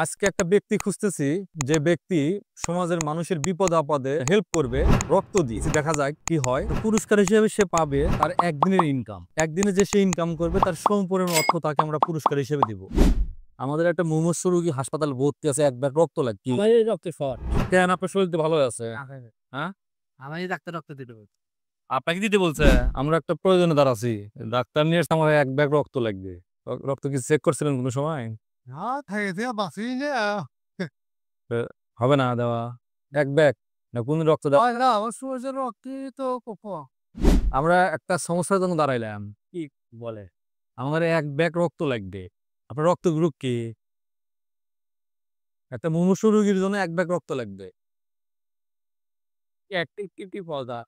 আজকে একটা ব্যক্তি খুঁজতেছি, যে ব্যক্তি সমাজের মানুষের বিপদ আপদে হেল্প করবে রক্ত দিয়ে। দেখা যায় কি হয়, পুরস্কার হিসেবে সে পাবে তার একদিনের ইনকাম। একদিনে যে সে ইনকাম করবে তার সম্পূর্ণ অর্থ তাকে আমরা পুরস্কার হিসেবে দিব। আমাদের একটা মুমূর্ষু রোগী হাসপাতাল ভর্তি আছে, এক ব্যাগ রক্ত লাগবে। আমার এই রক্তে শর্ট। কেন, আপনার শরীর তো ভালো আছে? হ্যাঁ, আমার এই ডাক্তার রক্ত দিতে বলছে। আপনাকে দিতে বলছে? আমরা একটা প্রয়োজনে দাঁড়াচ্ছি, ডাক্তার নিয়ে এসে আমার এক ব্যাগ রক্ত লাগবে। রক্ত কি চেক করছিলেন কোনো সময়? না থাকে যে বাঁচি যে হবে না দেওয়া এক ব্যাগ, না কোন রক্ত দেওয়া। না আমার শরীরের রক্তই তো কম। আমরা একটা সমস্যার জন্য দাঁড়াইলাম। কি বলে? আমার এক ব্যাগ রক্ত লাগবে। আপনার রক্ত গ্রুপ কি? একটা মুমূর্ষু রোগীর জন্য এক ব্যাগ রক্ত লাগবে। কি পদা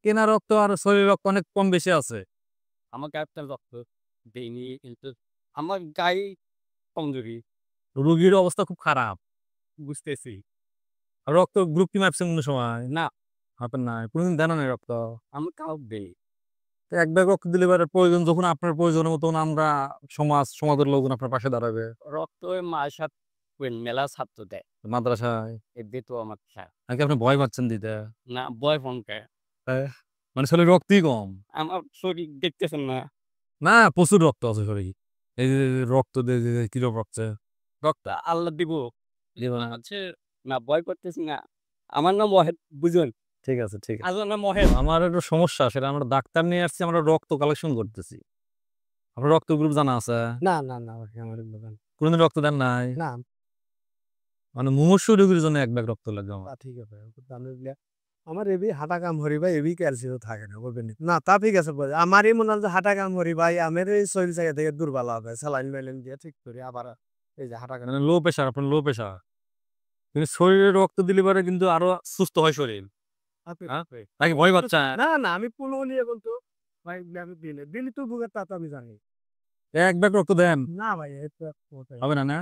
কেনা রক্ত আর শরীরের রক্ত অনেক কম বেশি আছে। আমাকে একটা রক্ত দেয়নি কিন্তু আমার গায়ে কমজোরি রোগীর অবস্থা খুব খারাপ। বুঝতেছি। আর রক্ত গ্রুপ কি মাপছেন কোনো সময়? না আপনার নাই, কোনদিন দেন নাই রক্ত? আমি কাউ দেই তো এক ব্যাগ রক্ত দিলে এবার প্রয়োজন, যখন আপনার প্রয়োজনের মতন আমরা সমাজের লোকজন আপনার পাশে দাঁড়াবে। রক্ত ওই মার সাথে মেলা ছাত্র দেয় মাদ্রাসায় এ দিত আমার স্যার। নাকি আপনি ভয় পাচ্ছেন দিতে? না বয় ফোনকে হ্যাঁ, মানে শরীরে রক্তই কম? আমার শরীর দেখতেছেন না। না, প্রচুর রক্ত আছে শরীরে। এই যে রক্ত কিরকম রক্ত রক্ত আল্লাহ দিব দিব না। হচ্ছে না ভয় করতেছি না। আমার নাম ওয়াহেদ বুঝুন। ঠিক আছে, ঠিক আছে। আমার নাম ওয়াহেদ। আমার একটু সমস্যা, সেটা আমরা ডাক্তার নিয়ে আসছি, আমরা রক্ত কালেকশন করতেছি। আপনার রক্ত গ্রুপ জানা আছে? না আমার দোকান কোনদিন রক্ত দেন নাই? না মানে মুমূর্ষু রোগীর জন্য এক ব্যাগ রক্ত লাগবে আমার। তা ঠিক আছে আমার এবি হাঁটা কাম হরি ভাই এবি ক্যালসিও থাকে না বলবেন না তা ঠিক আছে বলে আমারই মনে হয় যে হাঁটা কাম হরি ভাই আমার এই শরীর জায়গা থেকে দুর্বল হবে স্যালাইন মাইলিন দিয়ে ঠিক করি আবার এই যে হাঁটা কাম মানে লো প্রেশার, আপনার লো প্রেশার। কিন্তু শরীরে রক্ত দিলে পরে কিন্তু আরো সুস্থ হয় শরীর। হ্যাঁ, নাকি ভয় পাচ্ছেন? না না আমি পুলো নিয়ে বলতো ভাই আমি দিনে দিনই তো বুকের তা তো আমি জানি এক ব্যাগ রক্ত দেন? না ভাই এটা কোথায় হবে না, না?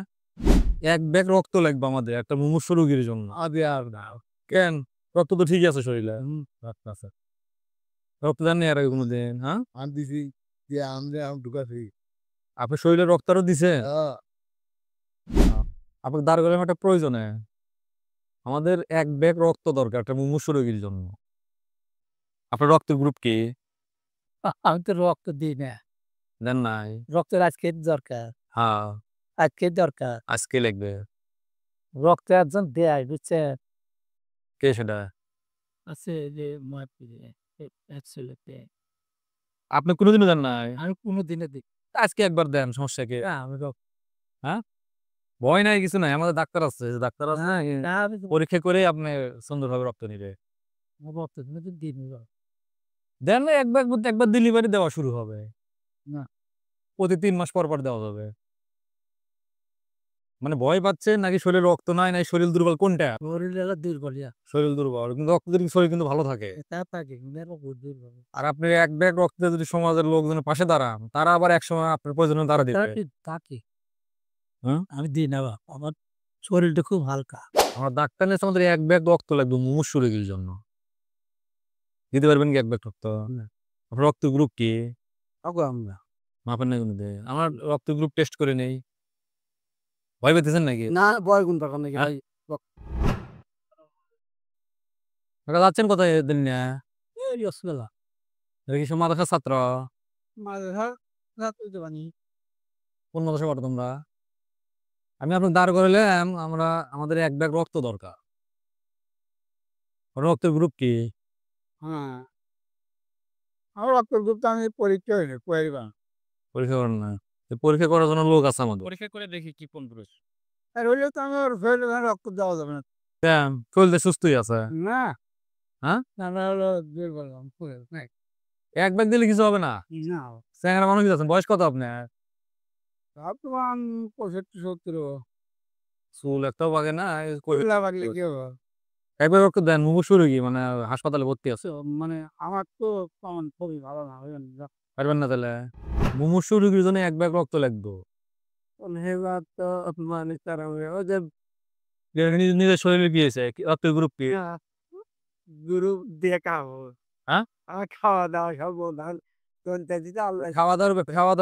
এক ব্যাগ রক্ত লাগবে আমাদের একটা মুমূর্ষু রোগীর জন্য। আবে আর না কেন, রক্ত তো ঠিকই আছে শরীরে। আচ্ছা আচ্ছা রক্ত দেন নি এর আগে কোনোদিন? হ্যাঁ, আমি দিছি দিয়ে আমরা ঢুকাছি আপনার শরীরে রক্ত আরো দিছে? আপনাকে দাঁড় করানোর একটা প্রয়োজনে আমাদের এক ব্যাগ রক্ত দরকার একটা মুমূর্ষু রোগীর জন্য। আপনার রক্তের গ্রুপ কি? আমি তো রক্ত দিই না দেন নাই? রক্তের আজকে দরকার হ্যাঁ, আজকে দরকার আজকে লাগবে। রক্ত একজন দেয় বুঝছে কে সেটা? আছে যে মহাপীরে একচুয়ালিতে আপনি কোনোদিনও দেন নাই? আমি কোনোদিনও দিই আজকে একবার দেন, সমস্যা কি? না আমি রক্ত হ্যাঁ, ভয় নাই, কিছু নাই, আমাদের ডাক্তার আছে, ডাক্তার আছে, না না আমি তো পরীক্ষা করে আপনি সুন্দরভাবে রক্ত নিবে। রক্ত কিন্তু দিই না দেন না, একবার ডেলিভারি দেওয়া শুরু হবে। না প্রতি ৩ মাস পর পর দেওয়া যাবে। মানে ভয় পাচ্ছেন নাকি শরীরে রক্ত নাই, নাই শরীর দুর্বল, কোনটা? শরীরে দুর্বল শরীর দুর্বল, কিন্তু রক্ত দিলে শরীর কিন্তু ভালো থাকে। তা থাকে মেরো দুর্বল আর আপনি এক ব্যাগ রক্তে যদি সমাজের লোকজনের পাশে দাঁড়ান, তারা আবার একসময় আপনার প্রয়োজনে দাঁড়া দিবে। থাকে হ্যাঁ, আমি দিই না বাবা আমার শরীরটা খুব হালকা আমার ডাক্তার নিয়েছে, আমাদের এক ব্যাগ রক্ত লাগবে মুমূর্ষু রোগীর জন্য। দিতে পারবেন কি এক ব্যাগ রক্ত? না আপনার রক্ত গ্রুপ কি? আগো আমরা মাপেন না কোনোদিন? আমার রক্ত গ্রুপ টেস্ট করে নেই। ভয় পেতেছেন নাকি? না বয় কোন দরকার নাকি হ্যাঁ? ভাই আপনারা যাচ্ছেন কোথায় এদিন নিয়ে? এই রসমেলা এটা কি সব মাদ্রাসার ছাত্র? মাঝে ধর রাত হইতে পানি কোন মাদ্রাসায় পড়ো তোমরা? আমি আপনাকে দাঁড় করাইলাম, আমাদের এক ব্যাগ রক্ত দরকার। আপনার রক্তের গ্রুপ কি? হ্যাঁ আমার রক্তের গ্রুপ তো আমি পরীক্ষা হইনি কইবা পরীক্ষা করেন না? তো পরীক্ষা করার জন্য লোক আছে আমাদের। পরীক্ষা করে দেখি কি কোন গ্রুপ আর হইলেও তো আমার শরীরে রক্ত দেওয়া যাবে না কেন? শরীর সুস্থই আছে। না হ্যাঁ, না না হলো দুর্বল নাই এক ব্যাগ দিলে কিছু হবে না। না স্যাংরা মানুষ আছেন, বয়স কত আপনার? বর্তমান 65-70 চুল একটাও পাকে না, লাগলে কি হবে এক ব্যাগ রক্ত দেন, মুমূর্ষু রোগী, মানে হাসপাতালে ভর্তি আছে। তো মানে আমার তো তেমন খুবই ভালো না বুঝলেন পারবেন না তাহলে? মুমূর্ষু রোগীর জন্য এক ব্যাগ রক্ত লাগবে। এবার তো মানে তারা ওই যে নিজের শরীরে কি হয়েছে, রক্তের গ্রুপ কি? গুরু দিয়ে খাবো হ্যাঁ, আমার খাওয়া দাওয়া সব বললাম খাওয়া দাওয়ার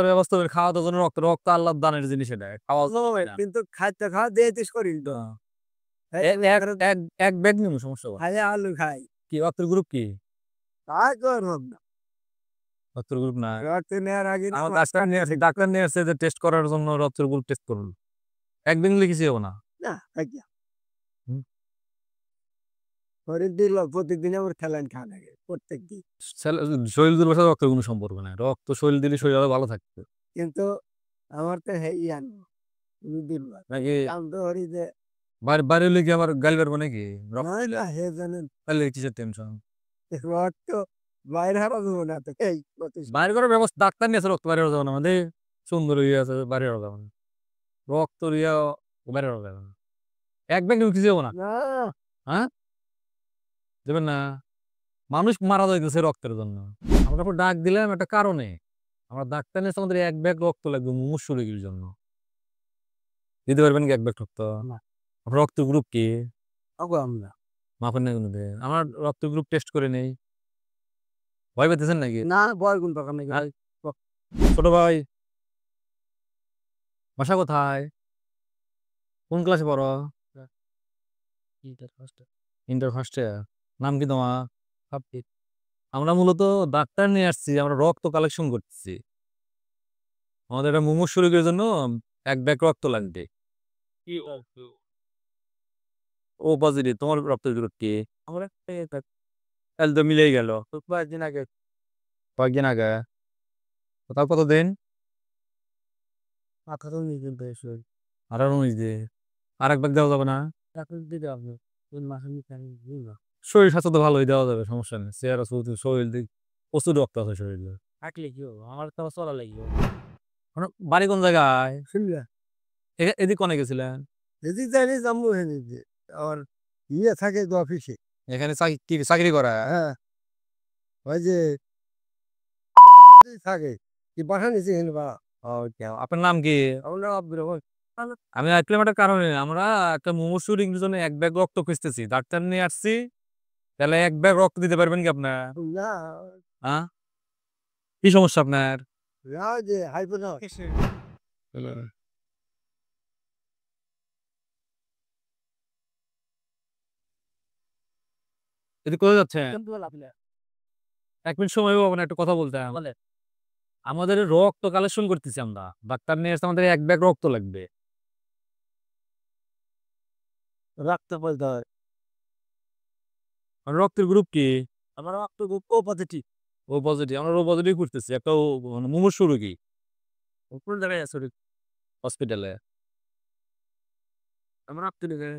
ব্যবস্থা করে, খাওয়া দাওয়ার জন্য রক্ত, রক্ত আল্লাহর দানের জিনিস, এটা খাওয়া কিন্তু খাইতে খাওয়া দিয়ে শরীর তো এক ব্যাগ নিম সমস্যা হবে। খাই আলু খাই কি রক্তের গ্রুপ কি? তাই করব না রক্তের গ্রুপ না, রক্ত নেওয়ার আগে আমার ডাক্তার নিয়ে আসছে যে টেস্ট করার জন্য রক্তের গ্রুপ টেস্ট করুন, একদিন লিখেছি হবে না। না খাইয়া হুম। শরীর দিল প্রত্যেকদিন আমার খেলেন খাওয়া লাগে প্রত্যেক দিন শরীর দুর্বল সাথে রক্তের কোনো সম্পর্ক নাই, রক্ত শরীর দিলে শরীর আরো ভালো থাকবে। কিন্তু আমার তো হে ইয়ান দুর্বল নাকি আমি তো হরি যে বাইরে হলে কি আবার গালি পারবো নাকি? নয় না হে জানেন তাহলে কিসের টেনশন? রক্ত বাইরে হারা দেবো না তো এই বাইরে করার ব্যবস্থা, ডাক্তার নিয়ে আছে, রক্ত বাইরে যাবে না আমাদের, সুন্দর ইয়ে আছে, বাইরে যাবে না, রক্ত ইয়া বাইরে যাবে না, এক ব্যাগ নিয়ে কিছু যাবো না। না হ্যাঁ, দেবেন না? মানুষ মারা যাইতেছে রক্তের জন্য, আমরা তারপর ডাক দিলাম একটা কারণে, আমরা ডাক্তার নিয়ে আমাদের এক ব্যাগ রক্ত লাগবে মুমূর্ষু রোগীর জন্য, দিতে পারবেন কি এক ব্যাগ রক্ত? না। আপনার রক্ত গ্রুপ কি? ওগো আমরা মাপেন না কোনো দিন, আমার রক্ত গ্রুপ টেস্ট করে নেই, ভয় পেতেছেন নাকি? না বয় কোন দরকার নেই আর ছোট ভাই, বাসা কোথায়, কোন ক্লাসে পড়ো? Inter first year. নাম কি তোমার? আমরা মূলত ডাক্তার নিয়ে আসছি, আমরা রক্ত কালেকশন করতেছি, আমাদের একটা মুমূর্ষু রোগীর জন্য এক ব্যাগ রক্ত লাগবে। ও পজিটিভ, তোমার রক্তের গ্রুপ কি? আমরা তাহলে তো মিলেই গেল। কয়েকদিন আগে কয়েকদিন আগে, কোথাও কতদিন? মাথা তো নিয়ে কিন্তু এসে 18-19 দিন। আর এক ব্যাগ দেওয়া যাবে না? এখন দিতে হবে 3 মাসের নিচে আমি দিই না শরীর স্বাস্থ্য তো ভালোই, দেওয়া যাবে, সমস্যা নেই, চেহারা শরীর দিক প্রচুর রক্ত আছে শরীরে। থাকলে কি হবে আমার তো চলা লাগবে বাড়ি কোন জায়গায়? শুনলা এদিক কোনে গেছিলেন? এদিক জানি জাম্বু হেনে যে আমার ইয়ে থাকে তো অফিসে এখানে চাকরি করা? হ্যাঁ ওই যে থাকে কি বাসা নিচে হেন বা আপনার নাম কি? আমরা আব্দুর রহমান আমি আসলাম একটা কারণে, আমরা একটা মুমূর্ষু রোগীর জন্য এক ব্যাগ রক্ত খুঁজতেছি, ডাক্তার নিয়ে আসছি, তাহলে এক ব্যাগ রক্ত দিতে পারবেন কি আপনার? না হ্যাঁ, কি সমস্যা আপনার? না যে হাইপো না এদিক কোথায় যাচ্ছে? এক মিনিট সময় পাবো না, একটা কথা বলতে হবে। আমাদের রক্ত কালেকশন করতেছি আমরা, ডাক্তার নিয়ে আসছে, আমাদের এক ব্যাগ রক্ত লাগবে। রাখতে বলতে হয় আর রক্তের গ্রুপ কি? আমার রক্ত গ্রুপ ও পজিটিভ ও পজিটিভ, আমরা ও পজিটিভ করতেছি, একটা মানে মুমূর্ষু রোগী কোন জায়গায় আছে হসপিটালে। আমার রক্ত নিয়ে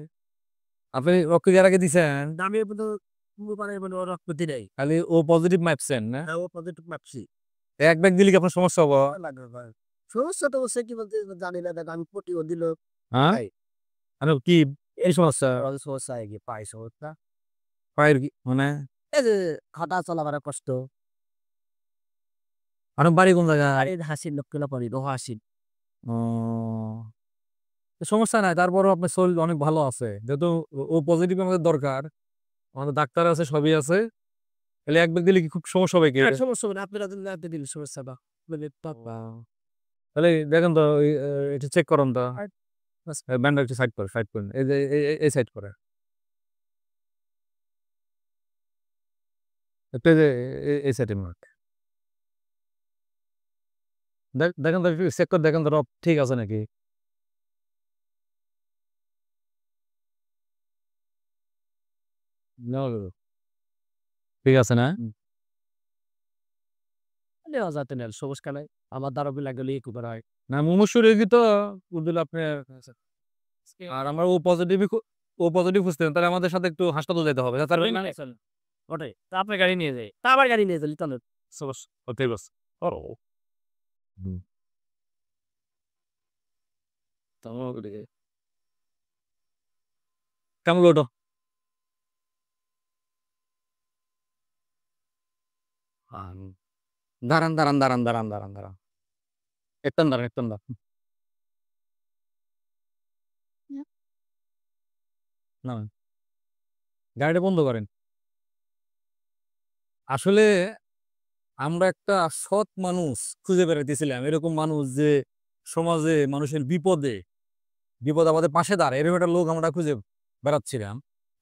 আপনি রক্ত কি এর আগে দিছেন? আমি মানে রক্ত দিই নাই খালি ও পজিটিভ মাপছেন না? হ্যাঁ ও পজিটিভ মাপছি এক ব্যাগ দিলে কি আপনার সমস্যা হবো? লাগবে ভাই সমস্যা তো সে কি বলতে জানি না দেখ আমি পটিও দিল হ্যাঁ, এই আর কি এই সমস্যা? সমস্যা কি পাই সমস্যা পায়ের কি মানে? এই যে হাঁটা চলাফেরা কষ্ট আপনার বাড়ি কোন জায়গায়? আরে হাসির লোকগুলো পড়ি রোহ হাসির ও, তো সমস্যা নাই, তারপরও আপনার শরীর অনেক ভালো আছে, যেহেতু ও পজিটিভ আমাদের দরকার, আমাদের ডাক্তার আছে, সবই আছে, তাহলে এক ব্যাগ দিলে কি খুব সমস্যা হবে কি? সমস্যা হবে না আপনারা দিলে আপনি দিলে সমস্যা বা বলে তাহলে দেখেন তো এটা চেক করুন তো, ব্যান্ডটা একটু সাইড করেন, এই যে এই সাইড করে একটু, এই যে এই সাইডে মার্ক, দেখেন তো, চেক করে দেখেন তো রব ঠিক আছে নাকি। ঠিক আছে না? নেওয়া যাতে নেল সবুজ কালায় আমার দ্বারা বিলা গেলে একবার হয় না মুমূর্ষু রোগী তো দিলে আপনি, আর আমরা ও পজিটিভ খুঁজতেন, তাহলে আমাদের সাথে একটু হাসপাতাল যেতে হবে, তার ওটাই তা আপনার গাড়ি নিয়ে যাই তা আবার গাড়ি নিয়ে যাই তাহলে ঠিক আছে। কেমন ওটো? দাঁড়ান দাঁড়ান দাঁড়ান দাঁড়ান দাঁড়ান দাঁড়ান, একটন দাঁড়ান, একটন দাঁড়ান, না গাড়িটা বন্ধ করেন। আসলে আমরা একটা সৎ মানুষ খুঁজে বেড়াইতেছিলাম, এরকম মানুষ যে সমাজে মানুষের বিপদ আপদে পাশে দাঁড়ায়, এরকম একটা লোক আমরা খুঁজে বেড়াচ্ছিলাম।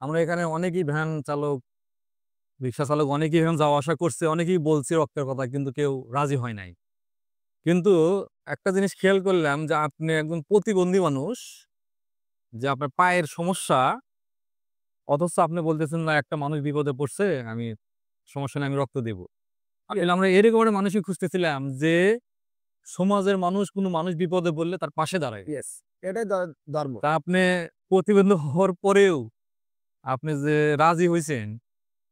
আমরা এখানে অনেকেই ভ্যান চালক, রিক্সা চালক অনেকেই এখানে যাওয়া আসা করছে, অনেকেই বলছে রক্তের কথা, কিন্তু কেউ রাজি হয় নাই। কিন্তু একটা জিনিস খেয়াল করলাম যে আপনি একজন প্রতিবন্ধী মানুষ, যে আপনার পায়ের সমস্যা, অথচ আপনি বলতেছেন না একটা মানুষ বিপদে পড়ছে, আমি সমস্যা নেই, আমি রক্ত দেব। আসলে আমরা এরকম একটা মানুষই খুঁজতেছিলাম যে সমাজের মানুষ, কোনো মানুষ বিপদে পড়লে তার পাশে দাঁড়ায়। ইয়েস, এটাই ধর্ম। তা আপনি প্রতিবন্ধী হওয়ার পরেও আপনি যে রাজি হইছেন,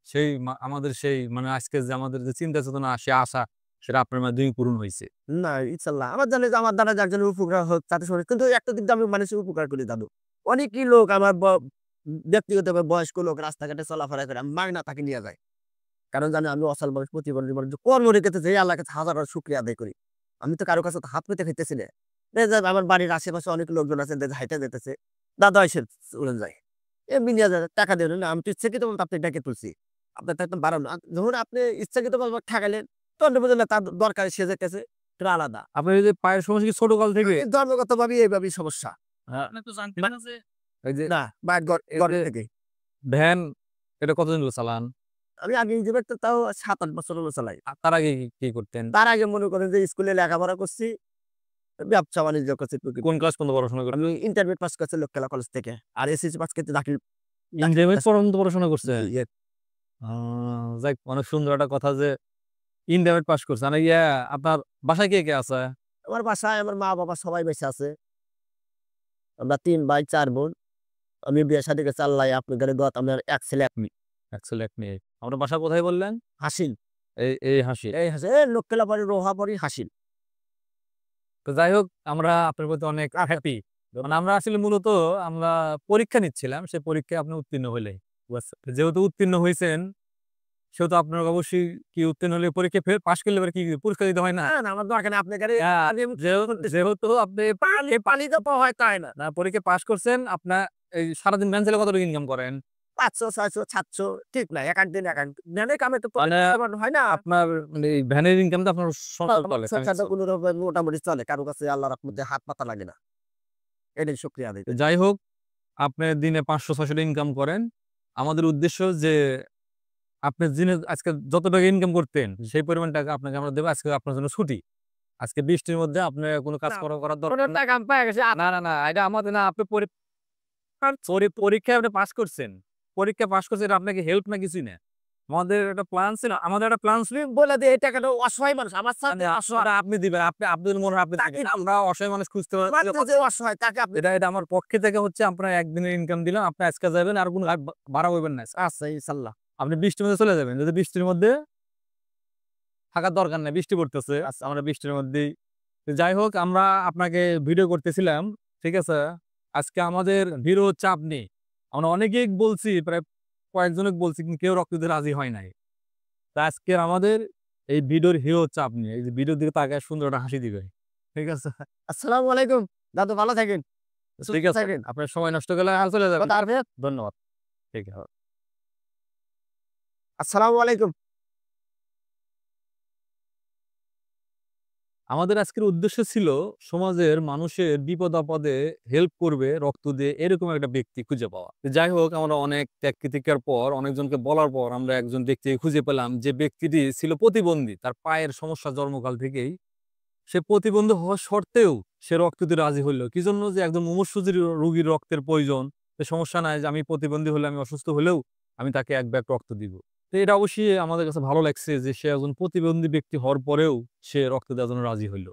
সেই আমাদের সেই মানে আজকে যে আমাদের যে চিন্তা চেতনা, সে আশা, সেটা আপনার মাধ্যমে পূরণ হইছে। না, ইনশাল্লাহ আমার জানে যে আমার দ্বারা একজনের উপকার হোক তাতে শুনে, কিন্তু একটা দিক দিয়ে আমি মানুষের উপকার করি দাদু। অনেকই লোক আমার ব্যক্তিগতভাবে বয়স্ক লোক রাস্তাঘাটে চলাফেরা করে, আমি মাগনা তাকে নিয়ে যাই। কারণ জানি আমি অসল মানুষ, প্রতিবন্ধী মানুষ, কর্ম রেখেতে যে আল্লাহর কাছে হাজার হাজার শুকরিয়া আদায় করি। আমি তো কারো কাছে তো হাত পেতে খাইতেছি না। এই যে আমার বাড়ির আশেপাশে অনেক লোকজন আছে, যে হাইটা যেতেছে, দাদা এসে উড়ে যায়, এমনি নিয়ে যায়, টাকা দিয়ে না, আমি তো ইচ্ছাকৃত বলতে আপনি ডেকে তুলছি, আপনার তো একদম বাড়ানো। যখন আপনি ইচ্ছাকৃত বলবো ঠেকালেন, তখন বুঝলেন না তার দরকার সে যেতেছে, এটা আলাদা। আপনার এই যে পায়ের সমস্যা কি ছোটকাল থেকে? ধর্মগত ভাবে এইভাবেই সমস্যা। হ্যাঁ, আপনি তো জানতেন না যে এই যে না, বাইর এই ঘর যে থেকে। ভ্যান, এটা কতদিন হলো চালান? আমি আগে এই যে তাও ৭-৮ বছর হলো চালাই। তার আগে কি করতেন? তার আগে মনে করেন যে স্কুলে লেখাপড়া করছি, ব্যবসা বাণিজ্য করছি টুকি। কোন ক্লাস পর্যন্ত পড়াশোনা করতেন? আমি ইন্টারমিডিয়েট পাস করছি লোককেলা কলেজ থেকে। আর এসএসসি পাস করতে ইন্টারমিডিয়েট পর্যন্ত পড়াশোনা করছেন? জি, ইয়ে। যাক, অনেক সুন্দর একটা কথা যে ইন্টারমিডিয়েট পাস করছেন। আর আপনার বাসায় কে কে আছে? আমার বাসায় আমার মা-বাবা সবাই বেঁচে আছে। আমরা ৩ ভাই ৪ বোন। আমি বিয়ে শাদী করেছি, আল্লাহ আপনাদের দোয়াতে আমার ১ ছেলে ১ মেয়ে। এক ছেলে এক মেয়ে। আপনার বাসা কোথায় বললেন? হাসিল। এই হাসি। এই হাসিল, এই লোককেলা বাড়ি, রোহাবাড়ি, হাসিল। তো যাই হোক, আমরা আপনার প্রতি অনেক হ্যাপি। মানে আমরা আসলে মূলত আমরা পরীক্ষা নিচ্ছিলাম, সেই পরীক্ষায় আপনি উত্তীর্ণ হইলেন। যেহেতু উত্তীর্ণ হইছেন, সেহেতু আপনার অবশ্যই কি উত্তীর্ণ হলে পরীক্ষা পাস করলে এবার কি পুরস্কার দিতে হয় না? না, না, আমার দরকার নেই আপনাদের যেহেতু আপনি পানি তো পাওয়া হয় তাই না। না পরীক্ষা পাস করছেন, আপনার এই সারাদিন ভ্যান চালায় কত টাকা ইনকাম করেন? ৫০০, ৬০০, ৭০০ ঠিক নাই। এক দিন এক জ্ঞানের কামে তো মানে হয় না। আপনার মানে এই ভ্যানের ইনকামটা আপনার সংসার চলে। সংসারটা কোনরকমে মোটামুটি চলে। কারো কাছে আল্লাহর রহমতে হাত পাতা লাগে না। এটাই শুকরিয়া আদায় তো করি। যাই হোক, আপনি দিনে ৫০০-৬০০ টাকা ইনকাম করেন। আমাদের উদ্দেশ্য যে আপনি দিনে আজকে যত টাকা ইনকাম করতেন, সেই পরিমাণ টাকা আপনাকে আমরা দেব। আজকে আপনার জন্য ছুটি। আজকে বৃষ্টির মধ্যে আপনার কোনো কাজ না, করার দরকার কোনো নাই। টাকা আমি পাইয়া গেছি। না, এটা আমাদের না। আপনি পরীক্ষায় আপনি পাস করছেন। পরীক্ষা পাস করছেন, এটা আপনাকে হেল্প না, কিছুই না। আমাদের একটা প্ল্যান ছিল। বলে দিয়ে এই টাকাটা অসহায় মানুষ আমার সাথে মানে অসহায়। আপনি দিবেন। আপনাদের মনে হয় আপনি তাকে দিবেন। আমরা অসহায় মানুষ খুঁজতে আমার যে অসহায় তাকে আপনি এটা আমার পক্ষে থেকে হচ্ছে আপনার একদিনের ইনকাম দিলাম। আপনি আজকে যাবেন, আর কোনো ভাড়া হইবেন না। আচ্ছা ইনশাল্লাহ। আপনি বৃষ্টির মধ্যে চলে যাবেন। যদি বৃষ্টির মধ্যে থাকার দরকার নাই, বৃষ্টি পড়তেছে। আচ্ছা। আমরা বৃষ্টির মধ্যেই তো যাই হোক, আমরা আপনাকে ভিডিও করতেছিলাম। ঠিক আছে? আজকে আমাদের হিরো হচ্ছে আপনি। আমরা অনেকেই বলছি, প্রায় কয়েকজনকে বলছি, কিন্তু কেউ রক্ত দিতে রাজি হয় নাই। তো আজকের আমাদের এই ভিডিওর হিরো হচ্ছে আপনি। এই যে ভিডিওর দিকে তাকায় সুন্দর একটা হাসি দিবেন। ঠিক আছে? আসসালামু আলাইকুম। দাদু ভালো থাকেন। ঠিক সুস্থ আছে। থাকেন। আপনার সময় নষ্ট করলে আর চলে যাবেন। খোদা হাফেজ। ধন্যবাদ। ঠিক আছে। আসসালামু আলাইকুম। আমাদের আজকের উদ্দেশ্য ছিল সমাজের মানুষের বিপদ-আপদে হেল্প করবে রক্ত দিয়ে, এরকম একটা ব্যক্তি খুঁজে পাওয়া। তো যাই হোক, আমরা অনেক ত্যাগ-তিতিক্ষার পর, অনেকজনকে বলার পর আমরা একজন ব্যক্তিকে খুঁজে পেলাম, যে ব্যক্তিটি ছিল প্রতিবন্ধী। তার পায়ের সমস্যা জন্মকাল থেকেই। সে প্রতিবন্ধী হওয়া সত্ত্বেও সে রক্ত দিতে রাজি হইল। কি জন্য? যে একজন মুমূর্ষু রোগীর রক্তের প্রয়োজন। তো সমস্যা নাই, যে আমি প্রতিবন্ধী হলে, আমি অসুস্থ হলেও আমি তাকে ১ ব্যাগ রক্ত দিব। তো এটা অবশ্যই আমাদের কাছে ভালো লাগছে যে সে একজন প্রতিবন্ধী ব্যক্তি হওয়ার পরেও সে রক্ত দেওয়ার জন্য রাজি হইল।